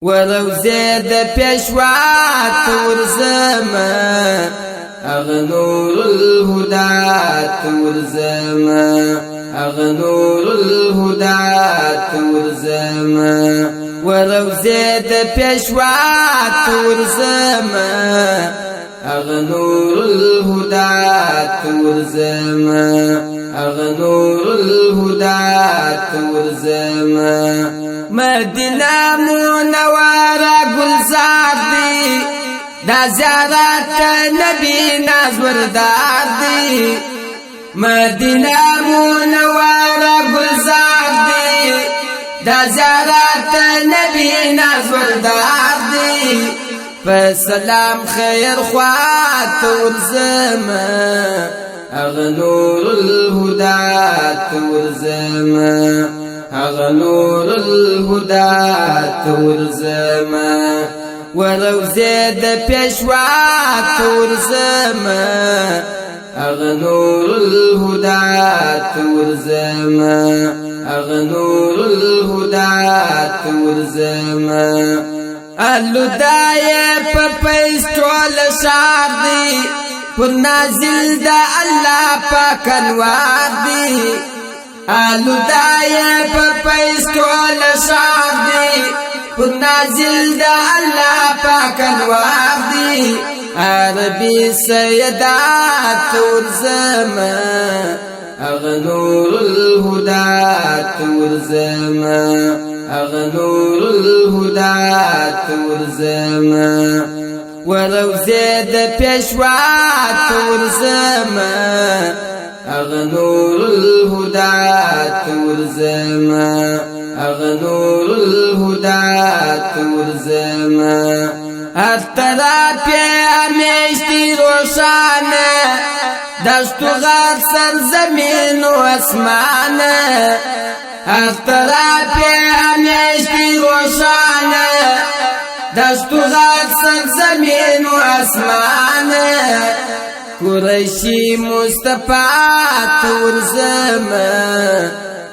وروزه د پیشوا تورزما اغنور الهدى تورزما اغنور الهدى تورزما وروزه د پیشوا تورزما اغنور الهدى تورزما اغنور الهدى تورزما مدینہ منورہ گلزار دی دا زیارت نبی نازوردار دی مدینہ منورہ گلزار دی دا زیارت نبی نازوردار دی فسلام خیر خوات ورزما اغنور الهدى تورزما اغنور الهدى تورزما وروزه د پیشوا تورزما اغنور الهدى تورزما اغنور الهدى تورزما الهدايه په پېستول شار دی پر نازل د الله پاک انوار دی الهدايه په پېستول شار دی پر نازل د الله پاک انوار دی عربي سيدات تورزما اغنور الهدى تورزما اغنور الهدى تورزما وروزه د پیشوا تورزما اغنور الهدى تورزما اغنور الهدى تورزما هر طرف همیشتی روشانه دشت و غر سرزمین و اسمان هر طرف همیشتی روشانه دشت و غر سرزمین و اسمان قریشی مصطفی تورزما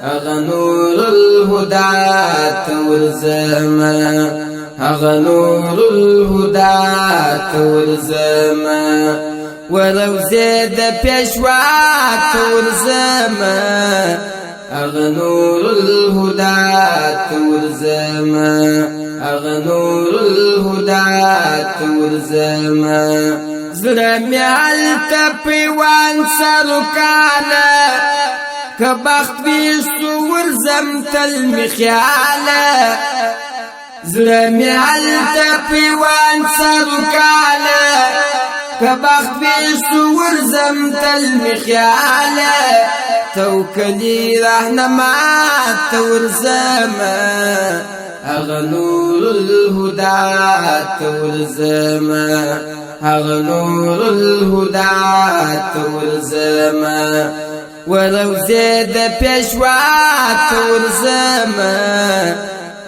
اغنور الهدى تورزما اغنور الهدى تورزما وروزه د پیشوا تورزما اغنور الهدى تورزما اغنور الهدى تورزما زرمی حلت پیوان سرکانا کبخت بیسور زمتل مخیالا زرمی حلت پیوان سرکانا کبخت بیسور زمتل مخیالا توکلی رهنما تورزما اغنور الهدى تورزما اغنور الهدى تورزما وروزه د پیشوا تورزما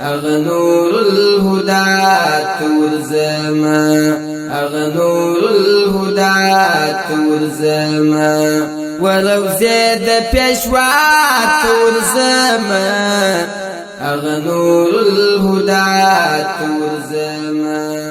اغنور الهدى تورزما اغنور الهدى تورزما وروزه د پیشوا تورزما اغنور الهدى تورزما